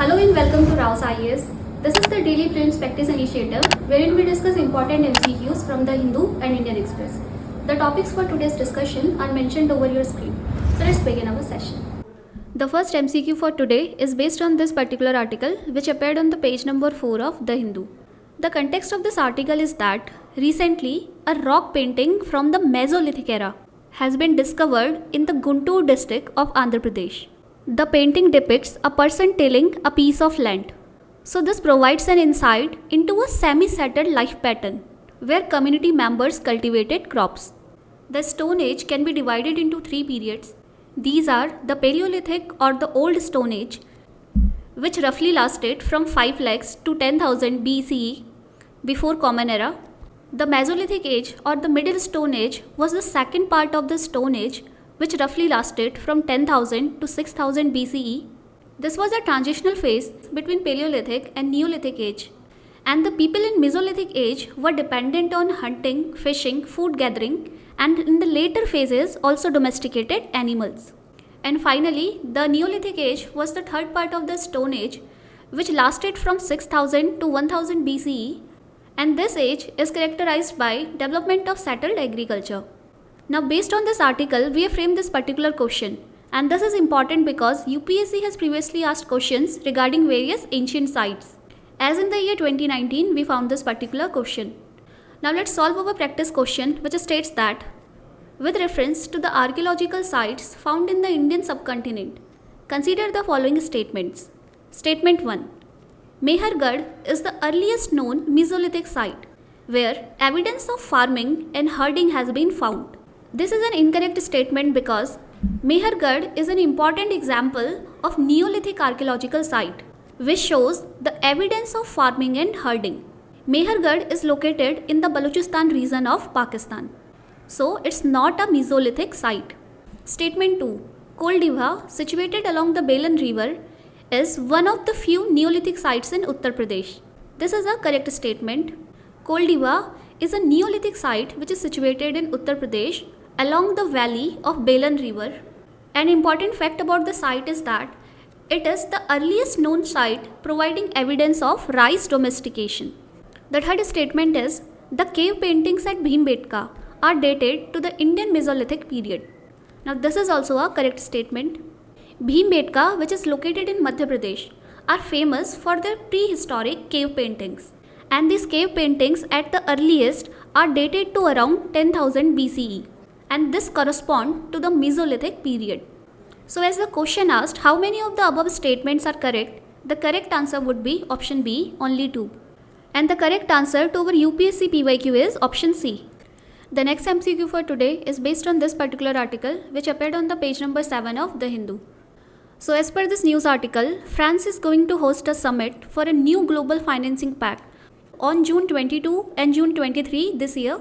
Hello and welcome to Raus IAS. This is the Daily Prelims Practice initiative wherein we discuss important MCQs from the Hindu and Indian Express. The topics for today's discussion are mentioned over your screen. So let's begin our session. The first MCQ for today is based on this particular article which appeared on the page number 4 of The Hindu. The context of this article is that recently a rock painting from the Mesolithic era has been discovered in the Guntur district of Andhra Pradesh. The painting depicts a person tilling a piece of land. So this provides an insight into a semi-settled life pattern where community members cultivated crops. The Stone Age can be divided into 3 periods. These are the Paleolithic or the Old Stone Age, which roughly lasted from 5 lakhs to 10,000 BCE before Common Era. The Mesolithic Age or the Middle Stone Age was the second part of the Stone Age, which roughly lasted from 10,000 to 6,000 BCE. This was a transitional phase between Paleolithic and Neolithic Age, and the people in Mesolithic Age were dependent on hunting, fishing, food gathering, and in the later phases also domesticated animals. And finally, the Neolithic Age was the third part of the Stone Age, which lasted from 6,000 to 1,000 BCE, and this age is characterized by development of settled agriculture. Now, based on this article, we have framed this particular question, and this is important because UPSC has previously asked questions regarding various ancient sites. As in the year 2019, we found this particular question. Now, let's solve our practice question, which states that with reference to the archaeological sites found in the Indian subcontinent, consider the following statements. Statement 1. Mehergarh is the earliest known Mesolithic site where evidence of farming and herding has been found. This is an incorrect statement because Mehergarh is an important example of Neolithic archaeological site which shows the evidence of farming and herding. Mehergarh is located in the Balochistan region of Pakistan. So it's not a Mesolithic site. Statement 2. Koldiva, situated along the Belan River, is one of the few Neolithic sites in Uttar Pradesh. This is a correct statement. Koldiva is a Neolithic site which is situated in Uttar Pradesh along the valley of Belan River. An important fact about the site is that it is the earliest known site providing evidence of rice domestication. The third statement is the cave paintings at Bhimbetka are dated to the Indian Mesolithic period. Now this is also a correct statement. Bhimbetka, which is located in Madhya Pradesh, are famous for their prehistoric cave paintings. And these cave paintings at the earliest are dated to around 10,000 BCE. And this corresponds to the Mesolithic period. So as the question asked how many of the above statements are correct, the correct answer would be option B, only 2. And the correct answer to our UPSC PYQ is option C. The next MCQ for today is based on this particular article which appeared on the page number 7 of The Hindu. So as per this news article, France is going to host a summit for a new global financing pact on June 22 and June 23 this year.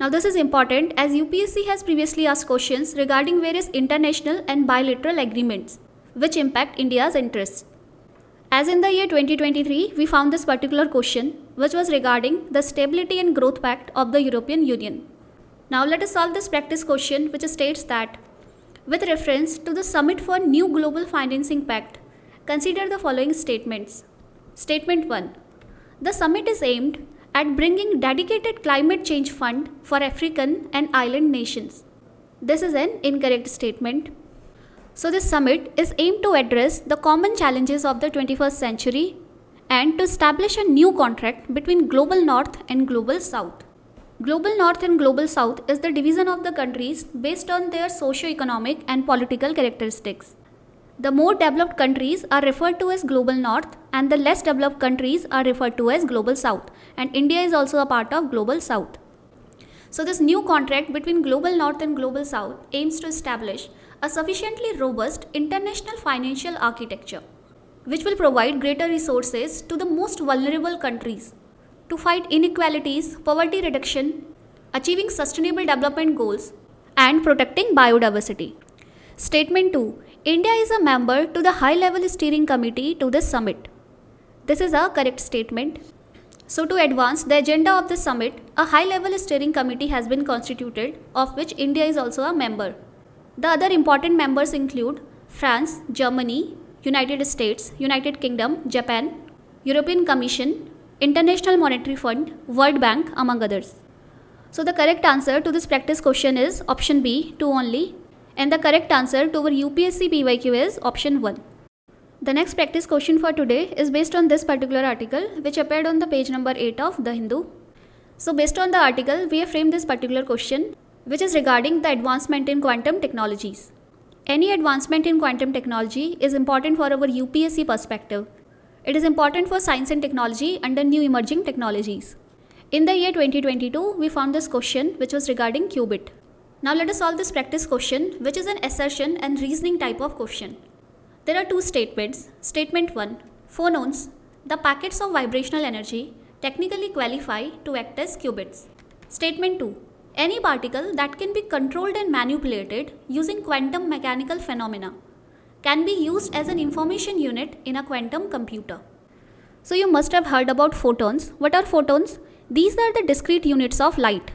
Now this is important as UPSC has previously asked questions regarding various international and bilateral agreements which impact India's interests. As in the year 2023, we found this particular question which was regarding the Stability and Growth Pact of the European Union. Now let us solve this practice question which states that with reference to the Summit for New Global Financing Pact, consider the following statements. Statement 1. The summit is aimed at bringing dedicated climate change fund for African and island nations. This is an incorrect statement. So this summit is aimed to address the common challenges of the 21st century and to establish a new contract between Global North and Global South. Global North and Global South is the division of the countries based on their socio-economic and political characteristics. The more developed countries are referred to as Global North and the less developed countries are referred to as Global South, and India is also a part of Global South. So this new contract between Global North and Global South aims to establish a sufficiently robust international financial architecture which will provide greater resources to the most vulnerable countries to fight inequalities, poverty reduction, achieving sustainable development goals, and protecting biodiversity. Statement 2. India is a member to the high-level steering committee to this summit. This is a correct statement. So to advance the agenda of the summit, a high-level steering committee has been constituted, of which India is also a member. The other important members include France, Germany, United States, United Kingdom, Japan, European Commission, International Monetary Fund, World Bank, among others. So the correct answer to this practice question is option B, 2 only, and the correct answer to our UPSC PYQ is option 1. The next practice question for today is based on this particular article which appeared on the page number 8 of The Hindu. So based on the article, we have framed this particular question which is regarding the advancement in quantum technologies. Any advancement in quantum technology is important for our UPSC perspective. It is important for science and technology under new emerging technologies. In the year 2022, we found this question which was regarding qubit. Now let us solve this practice question, which is an assertion and reasoning type of question. There are two statements. Statement 1. Phonons, the packets of vibrational energy, technically qualify to act as qubits. Statement 2. Any particle that can be controlled and manipulated using quantum mechanical phenomena can be used as an information unit in a quantum computer. So you must have heard about photons. What are photons? These are the discrete units of light.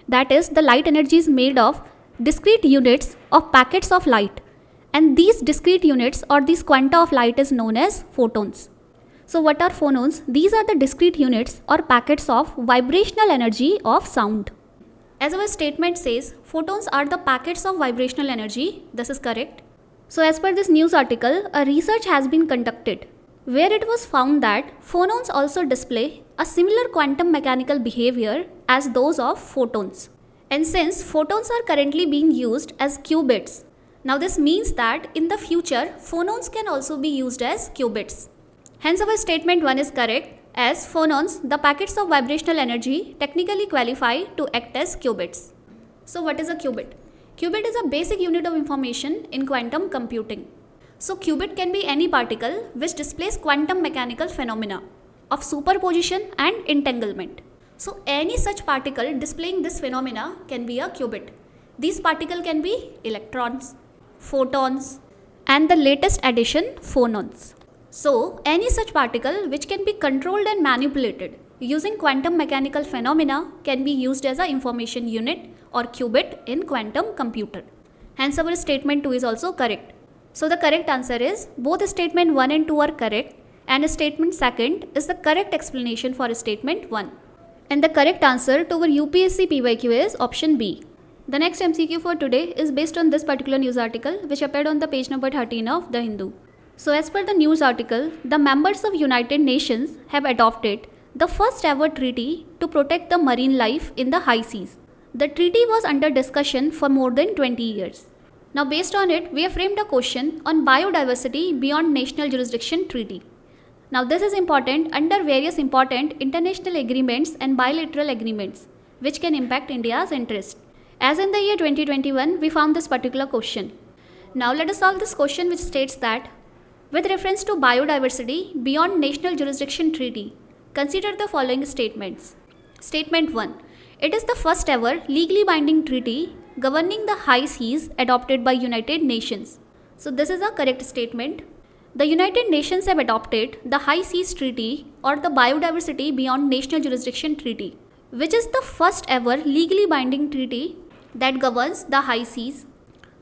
That is, the light energy is made of discrete units of packets of light. And these discrete units or these quanta of light is known as photons. So what are phonons? These are the discrete units or packets of vibrational energy of sound. As our statement says, photons are the packets of vibrational energy. This is correct. So as per this news article, a research has been conducted where it was found that phonons also display a similar quantum mechanical behavior as those of photons. And since photons are currently being used as qubits, now this means that in the future, phonons can also be used as qubits. Hence our statement 1 is correct, as phonons, the packets of vibrational energy, technically qualify to act as qubits. So what is a qubit? Qubit is a basic unit of information in quantum computing. So qubit can be any particle which displays quantum mechanical phenomena of superposition and entanglement. So any such particle displaying this phenomena can be a qubit. These particles can be electrons, photons, and the latest addition, phonons. So any such particle which can be controlled and manipulated using quantum mechanical phenomena can be used as an information unit or qubit in quantum computer. Hence our statement 2 is also correct. So the correct answer is both statement 1 and 2 are correct, and statement 2 is the correct explanation for statement 1. And the correct answer to our UPSC PYQ is option B. The next MCQ for today is based on this particular news article which appeared on the page number 13 of The Hindu. So as per the news article, the members of United Nations have adopted the first ever treaty to protect the marine life in the high seas. The treaty was under discussion for more than 20 years. Now based on it, we have framed a question on biodiversity beyond national jurisdiction treaty. Now this is important under various important international agreements and bilateral agreements which can impact India's interest. As in the year 2021, we found this particular question. Now let us solve this question which states that with reference to biodiversity beyond national jurisdiction treaty, consider the following statements. Statement 1. It is the first ever legally binding treaty governing the high seas adopted by United Nations. So this is a correct statement. The United Nations have adopted the High Seas Treaty or the Biodiversity Beyond National Jurisdiction Treaty, which is the first ever legally binding treaty that governs the high seas.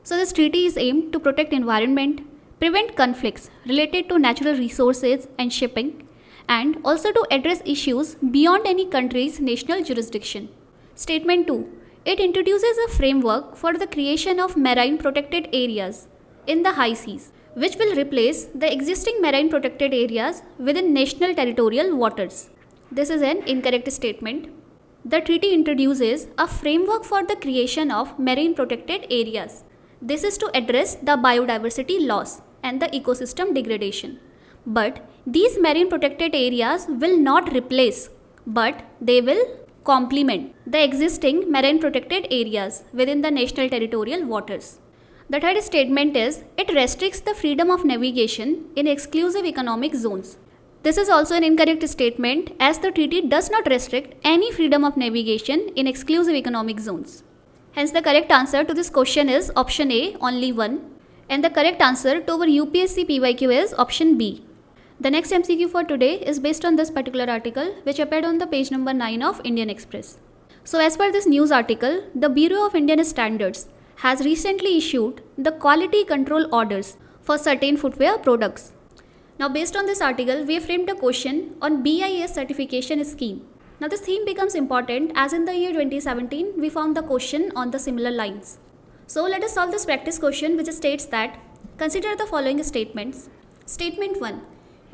So this treaty is aimed to protect environment, prevent conflicts related to natural resources and shipping, and also to address issues beyond any country's national jurisdiction. Statement 2. It introduces a framework for the creation of marine protected areas in the high seas, which will replace the existing marine protected areas within national territorial waters. This is an incorrect statement. The treaty introduces a framework for the creation of marine protected areas. This is to address the biodiversity loss and the ecosystem degradation. But these marine protected areas will not replace, but they will complement the existing marine protected areas within the national territorial waters. The third statement is, it restricts the freedom of navigation in exclusive economic zones. This is also an incorrect statement, as the treaty does not restrict any freedom of navigation in exclusive economic zones. Hence the correct answer to this question is option A, only one, and the correct answer to our UPSC PYQ is option B. The next MCQ for today is based on this particular article which appeared on the page number 9 of Indian Express. So as per this news article, the Bureau of Indian Standards has recently issued the quality control orders for certain footwear products. Now based on this article, we have framed a question on BIS Certification Scheme. Now this theme becomes important as in the year 2017 we found the question on the similar lines. So let us solve this practice question, which states that consider the following statements. Statement 1.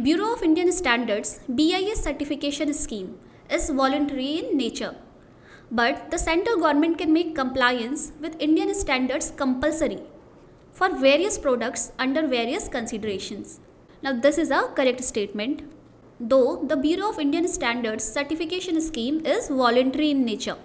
Bureau of Indian Standards BIS Certification Scheme is voluntary in nature, but the central government can make compliance with Indian standards compulsory for various products under various considerations. Now this is a correct statement. Though the Bureau of Indian Standards Certification Scheme is voluntary in nature,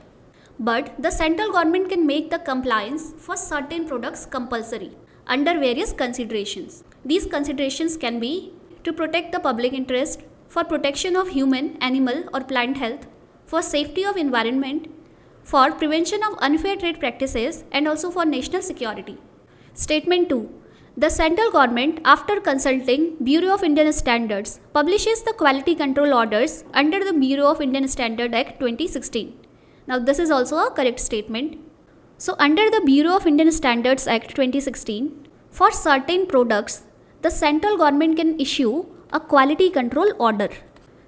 but the central government can make the compliance for certain products compulsory under various considerations. These considerations can be to protect the public interest, for protection of human, animal or plant health, for safety of environment, for prevention of unfair trade practices, and also for national security. Statement 2. The central government, after consulting Bureau of Indian Standards, publishes the quality control orders under the Bureau of Indian Standards Act 2016. Now this is also a correct statement. So under the Bureau of Indian Standards Act 2016, for certain products, the central government can issue a quality control order.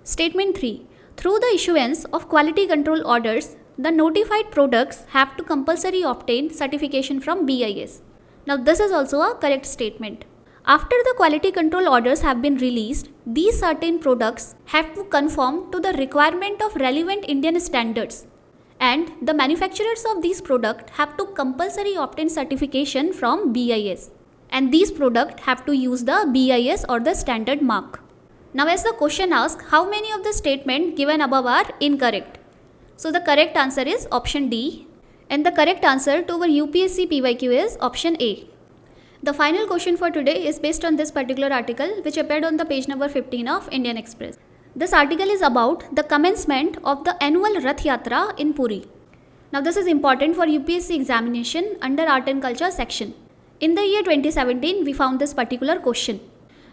Statement 3. Through the issuance of quality control orders, the notified products have to compulsory obtain certification from BIS. Now this is also a correct statement. After the quality control orders have been released, these certain products have to conform to the requirement of relevant Indian standards, and the manufacturers of these products have to compulsory obtain certification from BIS, and these products have to use the BIS or the standard mark. Now as the question asks, how many of the statements given above are incorrect? So the correct answer is option D. And the correct answer to our UPSC PYQ is option A. The final question for today is based on this particular article, which appeared on the page number 15 of Indian Express. This article is about the commencement of the annual Rath Yatra in Puri. Now this is important for UPSC examination under Art and Culture section. In the year 2017, we found this particular question.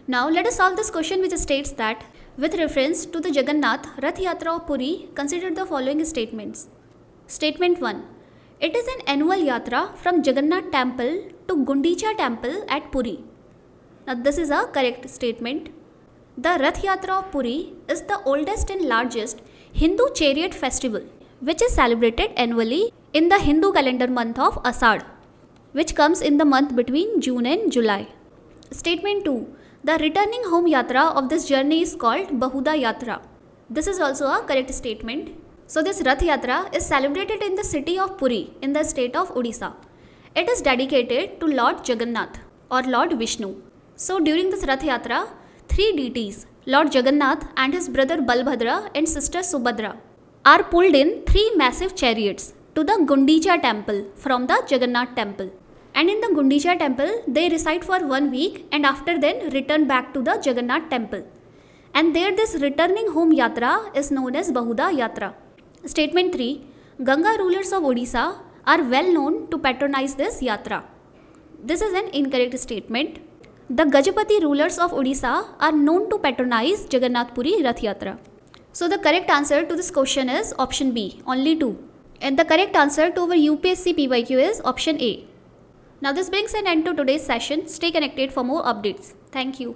Now let us solve this question, which states that with reference to the Jagannath Rath Yatra of Puri, consider the following statements. Statement 1. It is an annual yatra from Jagannath temple to Gundicha temple at Puri. Now this is a correct statement. The Rath Yatra of Puri is the oldest and largest Hindu chariot festival, which is celebrated annually in the Hindu calendar month of Asad, which comes in the month between June and July. Statement 2. The returning home yatra of this journey is called Bahuda Yatra. This is also a correct statement. So this Rath Yatra is celebrated in the city of Puri in the state of Odisha. It is dedicated to Lord Jagannath or Lord Vishnu. So during this Rath Yatra, three deities, Lord Jagannath and his brother Balbhadra and sister Subhadra, are pulled in three massive chariots to the Gundicha temple from the Jagannath temple. And in the Gundicha temple, they reside for 1 week and after then return back to the Jagannath temple. And there this returning home yatra is known as Bahuda Yatra. Statement 3. Ganga rulers of Odisha are well known to patronize this yatra. This is an incorrect statement. The Gajapati rulers of Odisha are known to patronize Jagannath Puri Rath Yatra. So the correct answer to this question is option B, only 2. And the correct answer to our UPSC PYQ is option A. Now this brings an end to today's session. Stay connected for more updates. Thank you.